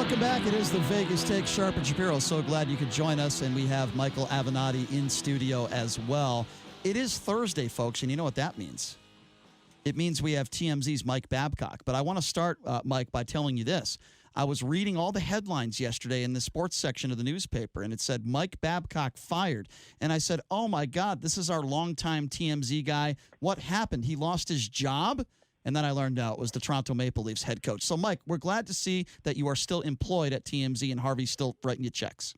Welcome back. It is the Vegas Take. Sharp and Shapiro. So glad you could join us, and we have Michael Avenatti in studio as well. It is Thursday, folks, and you know what that means. It means we have TMZ's Mike Babcock. But I want to start, Mike, by telling you this. I was reading all the headlines yesterday in the sports section of the newspaper, and it said, Mike Babcock fired. And I said, oh, my God, this is our longtime TMZ guy. What happened? He lost his job? And then I learned now it was the Toronto Maple Leafs head coach. So, Mike, we're glad to see that you are still employed at TMZ and Harvey's still writing you checks.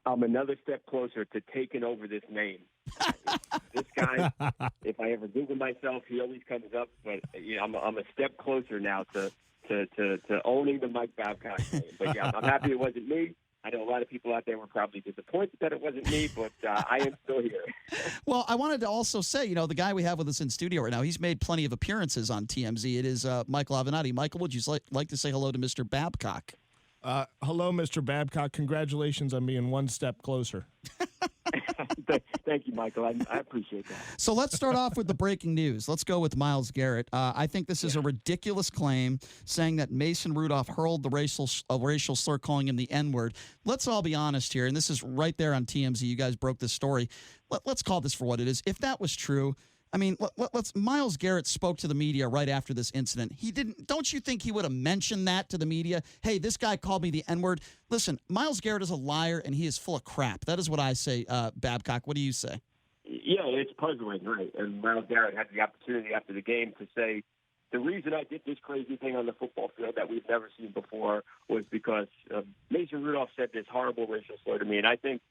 I'm another step closer to taking over this name. This guy, if I ever Google myself, he always comes up. But I'm a step closer now to owning the Mike Babcock name. But yeah, I'm happy it wasn't me. I know a lot of people out there were probably disappointed that it wasn't me, but I am still here. Well, I wanted to also say, the guy we have with us in studio right now, he's made plenty of appearances on TMZ. It is Michael Avenatti. Michael, would you like to say hello to Mr. Babcock? Hello, Mr. Babcock. Congratulations on being one step closer. Thank you, Michael. I appreciate that. So let's start off with the breaking news. Let's go with Myles Garrett. I think this is a ridiculous claim, saying that Mason Rudolph hurled the racial slur, calling him the N-word. Let's all be honest here, and this is right there on TMZ. You guys broke this story. Let's call this for what it is. If that was true, I mean, Myles Garrett spoke to the media right after this incident. He didn't. Don't you think he would have mentioned that to the media? Hey, this guy called me the N-word. Listen, Myles Garrett is a liar, and he is full of crap. That is what I say, Babcock. What do you say? Yeah, it's puzzling, right? And Myles Garrett had the opportunity after the game to say, the reason I did this crazy thing on the football field that we've never seen before was because Mason Rudolph said this horrible racial slur to me. And I think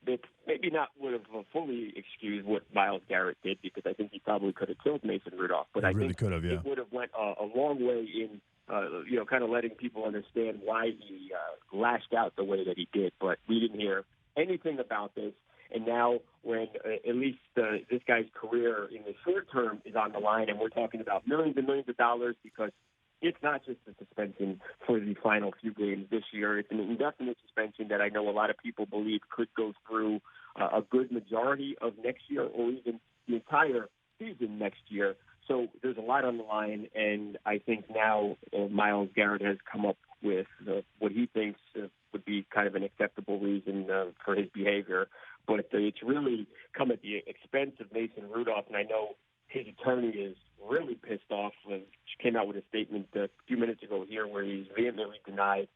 that maybe not would have fully excused what Myles Garrett did, because I think he probably could have killed Mason Rudolph. But I think could have, yeah. It would have went a long way in, kind of letting people understand why he lashed out the way that he did. But we didn't hear anything about this. And now when at least this guy's career in the short term is on the line, and we're talking about millions and millions of dollars, because it's not just a suspension for the final few games this year. It's an indefinite suspension that I know a lot of people believe could go through a good majority of next year, or even the entire season next year. So there's a lot on the line, and I think now Myles Garrett has come up with what he thinks would be kind of an acceptable reason for his behavior. But it's really come at the expense of Mason Rudolph, and I know his attorney is really pissed off. She came out with a statement a few minutes ago here where he's vehemently denied,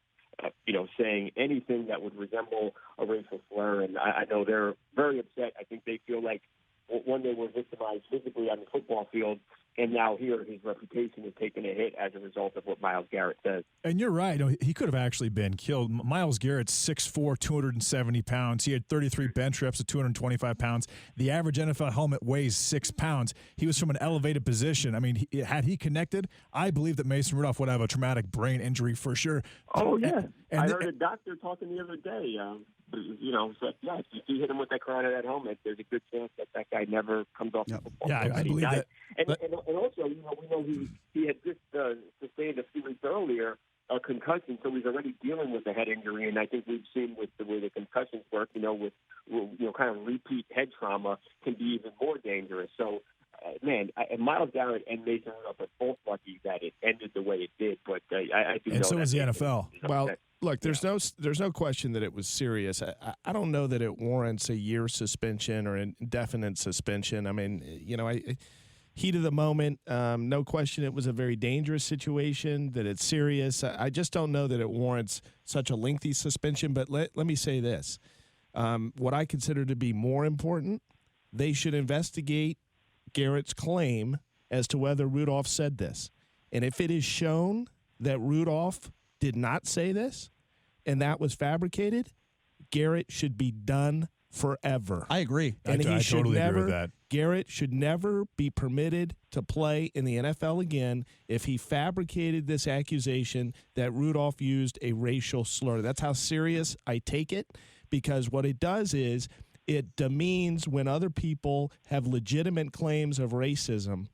saying anything that would resemble a racial slur. And I know they're very upset. I think they feel like one, they were victimized physically on the football field, and now here his reputation is taking a hit as a result of what Myles Garrett says. And you're right. He could have actually been killed. Myles Garrett's 6'4", 270 pounds. He had 33 bench reps at 225 pounds. The average NFL helmet weighs 6 pounds. He was from an elevated position. I mean, had he connected, I believe that Mason Rudolph would have a traumatic brain injury for sure. Oh, yeah. I heard a doctor talking the other day. Said, yeah, if you hit him with that crown of that helmet, there's a good chance that guy never comes off the football field. I believe that. And also, we know he had just sustained a few weeks earlier a concussion, so he's already dealing with a head injury. And I think we've seen with the way the concussions work, with kind of repeat head trauma can be even more dangerous. So, Myles Garrett and Mason Rudolph are both lucky that it ended the way it did. But I do know. And so is the NFL. Well, look, there's no question that it was serious. I don't know that it warrants a year suspension or an indefinite suspension. I mean, heat of the moment, no question it was a very dangerous situation, that it's serious. I just don't know that it warrants such a lengthy suspension. But let me say this. What I consider to be more important, they should investigate Garrett's claim as to whether Rudolph said this. And if it is shown that Rudolph did not say this and that was fabricated, Garrett should be done forever. I agree. And I totally agree with that. Garrett should never be permitted to play in the NFL again if he fabricated this accusation that Rudolph used a racial slur. That's how serious I take it, because what it does is it demeans when other people have legitimate claims of racism,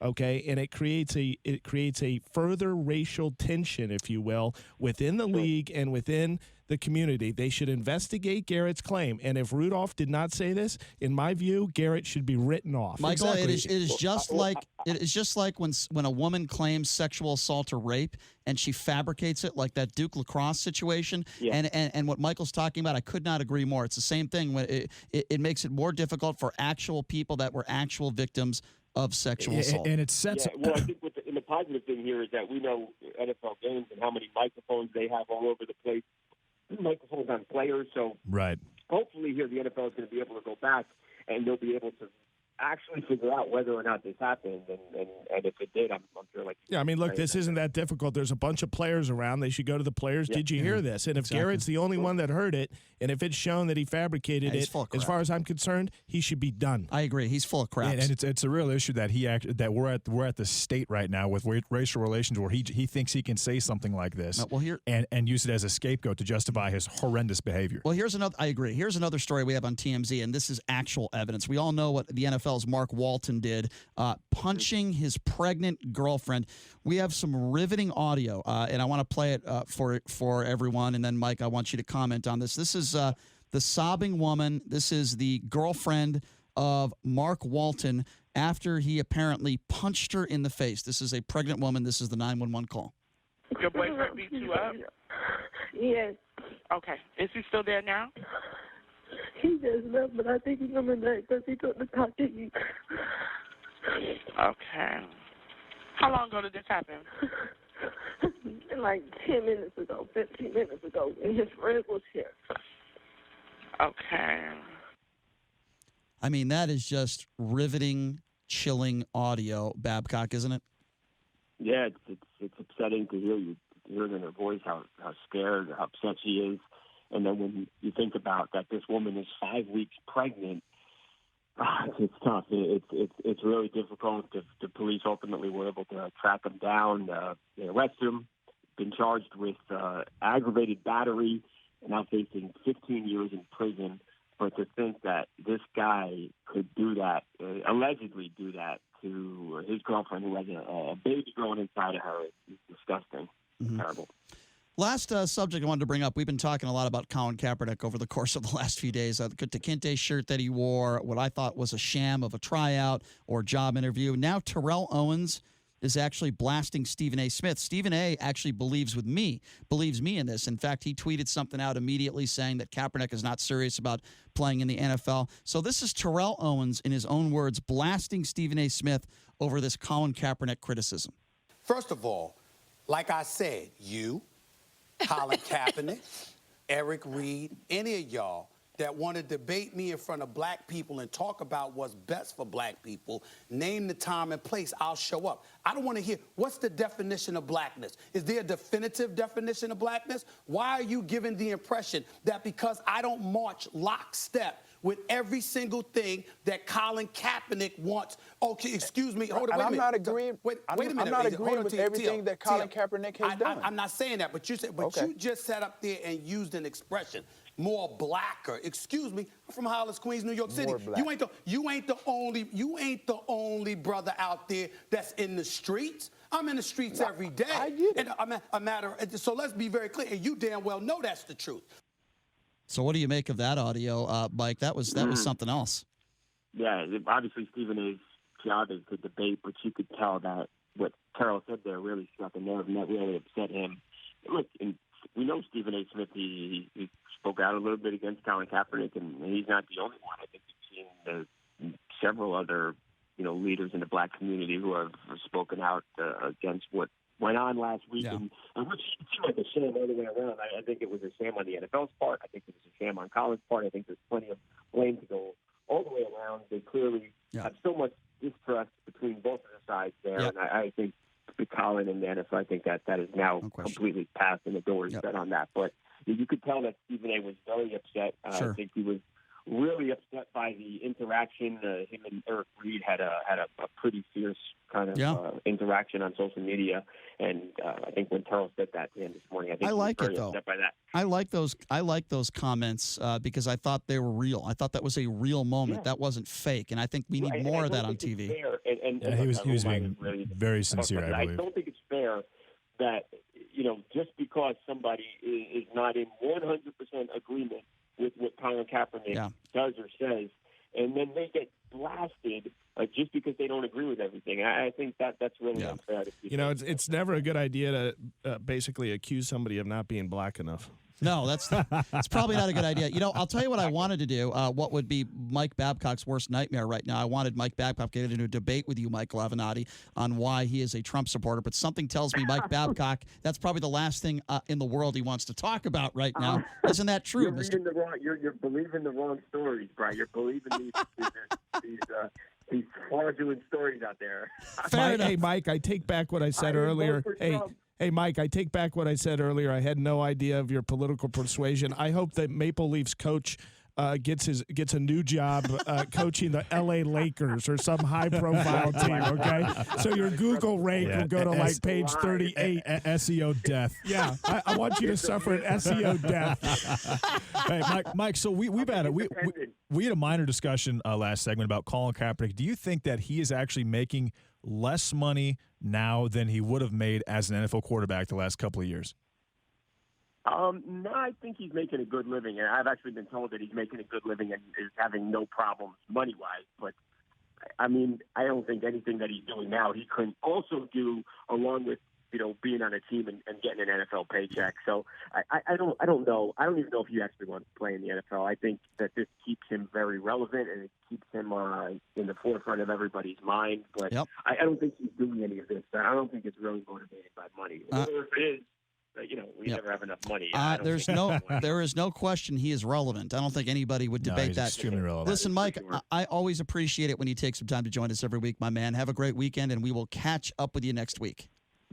okay? And it creates a further racial tension, if you will, within the league and within the community. They should investigate Garrett's claim. And if Rudolph did not say this, in my view, Garrett should be written off. Michael, Exactly. it is just like when a woman claims sexual assault or rape and she fabricates it, like that Duke lacrosse situation. Yeah. And what Michael's talking about, I could not agree more. It's the same thing. When it makes it more difficult for actual people that were actual victims of sexual assault. And it sets. Yeah, well, I think and the positive thing here is that we know NFL games and how many microphones they have all over the place, microphones on players. So Right. hopefully here the NFL is going to be able to go back and they'll be able to actually figure out whether or not this happened. And if it did, I'm sure like. Yeah, I mean, look, this isn't that difficult. There's a bunch of players around. They should go to the players. Yeah. Did you hear this? And if Garrett's the only one that heard it, and if it's shown that he fabricated it, as far as I'm concerned, he should be done. I agree. He's full of crap. And it's a real issue that we're at the state right now with racial relations where he thinks he can say something like this and use it as a scapegoat to justify his horrendous behavior. Well, I agree. Here's another story we have on TMZ, and this is actual evidence. We all know what the NFL's Mark Walton did, punching his pregnant girlfriend. We have some riveting audio, and I want to play it for everyone. And then, Mike, I want you to comment on this. This is the sobbing woman. This is the girlfriend of Mark Walton after he apparently punched her in the face. This is a pregnant woman. This is the 911 call. Your boyfriend beat you up? Yes. Okay. Is he still there now? He just left, but I think he's coming back because he took the talk to you. Okay. How long ago did this happen? Like 10 minutes ago, 15 minutes ago, and his friend was here. Okay. I mean, that is just riveting, chilling audio, Babcock, isn't it? Yeah, it's upsetting to hear in her voice how scared, how upset she is. And then when you think about that this woman is 5 weeks pregnant, it's tough. It's really difficult. The police ultimately were able to track him down, they arrested him, been charged with aggravated battery, and now facing 15 years in prison. But to think that this guy could do that, allegedly do that to his girlfriend who has a baby growing inside of her is disgusting. Mm-hmm. Terrible. Last subject I wanted to bring up, we've been talking a lot about Colin Kaepernick over the course of the last few days. The Kente shirt that he wore, what I thought was a sham of a tryout or job interview. Now Terrell Owens is actually blasting Stephen A. Smith. Stephen A. actually believes me in this. In fact, he tweeted something out immediately saying that Kaepernick is not serious about playing in the NFL. So this is Terrell Owens, in his own words, blasting Stephen A. Smith over this Colin Kaepernick criticism. First of all, like I said, Colin Kaepernick, Eric Reed, any of y'all that want to debate me in front of black people and talk about what's best for black people, name the time and place, I'll show up. I don't want to hear, what's the definition of blackness? Is there a definitive definition of blackness? Why are you giving the impression that because I don't march lockstep with every single thing that Colin Kaepernick wants? Okay, excuse me. Hold on, wait a minute. I'm not agreeing. Wait a minute. I'm not agreeing with everything that Colin Kaepernick has done. I'm not saying that, but you said, you just sat up there and used an expression, more blacker. Excuse me. I'm from Hollis, Queens, New York City. You ain't the only brother out there that's in the streets. I'm in the streets every day. I get it. And so let's be very clear. And you damn well know that's the truth. So what do you make of that audio, Mike? That was something else. Yeah, obviously Stephen A's job is to debate, but you could tell that what Terrell said there really struck a nerve, and that really upset him. Look, and we know Stephen A. Smith, he spoke out a little bit against Colin Kaepernick, and he's not the only one. I think we've seen several other leaders in the black community who have spoken out against what went on last week, and which seemed like a sham all the way around. I think it was a sham on the NFL's part. I think it was a sham on Colin's part. I think there's plenty of blame to go all the way around. They clearly have so much distrust between both of the sides there, and I think with Colin and the NFL, I think that is now completely passed and the door is shut on that. But you could tell that Stephen A. was very upset. I think he was really upset by the interaction. Him and Eric Reed had a pretty fierce kind of interaction on social media, and I think when Terrell said that to him this morning, I think he was very upset by that. I like those comments because I thought they were real. I thought that was a real moment. That wasn't fake, and I think we need more of that on TV. He was being very sincere. I believe. I don't think it's fair that just because somebody is not in 100% agreement with what Colin Kaepernick does or says, and then they get blasted just because they don't agree with everything. I think that's really unfair. It's never a good idea to basically accuse somebody of not being black enough. No, that's probably not a good idea. I'll tell you what I wanted to do, what would be Mike Babcock's worst nightmare right now. I wanted Mike Babcock to get into a debate with you, Michael Avenatti, on why he is a Trump supporter. But something tells me Mike Babcock, that's probably the last thing in the world he wants to talk about right now. Isn't that true, you're reading the wrong, you're believing the wrong stories, Brian. You're believing these fraudulent stories out there. Hey, Mike, I take back what I said earlier. Hey, Mike, I take back what I said earlier. I had no idea of your political persuasion. I hope that Maple Leafs coach gets a new job coaching the L.A. Lakers or some high-profile team, okay? So your Google rank will go to, like, page 38. SEO death. Yeah, I want you to suffer an SEO death. Hey, Mike, so we've had we had a minor discussion last segment about Colin Kaepernick. Do you think that he is actually making less money now than he would have made as an NFL quarterback the last couple of years? No, I think he's making a good living, and I've actually been told that he's making a good living and is having no problems money-wise. But, I mean, I don't think anything that he's doing now he couldn't also do along with, being on a team and getting an NFL paycheck. So I don't know. I don't even know if he actually wants to play in the NFL. I think that this keeps him very relevant and it keeps him in the forefront of everybody's mind. But I don't think he's doing any of this. I don't think it's really motivated by money. Or if it is, we never have enough money. There is no question he is relevant. I don't think anybody would debate that. Extremely relevant. Listen, Mike, I always appreciate it when you take some time to join us every week, my man. Have a great weekend, and we will catch up with you next week.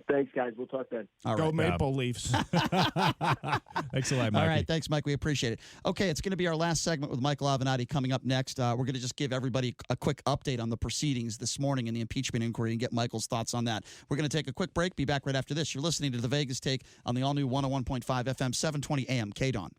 Thanks, guys. We'll talk then. All right, Go Maple Leafs. Thanks a lot, Mike. All right, thanks, Mike. We appreciate it. Okay, it's going to be our last segment with Michael Avenatti coming up next. We're going to just give everybody a quick update on the proceedings this morning in the impeachment inquiry and get Michael's thoughts on that. We're going to take a quick break. Be back right after this. You're listening to The Vegas Take on the all-new 101.5 FM, 720 AM, KDAWN.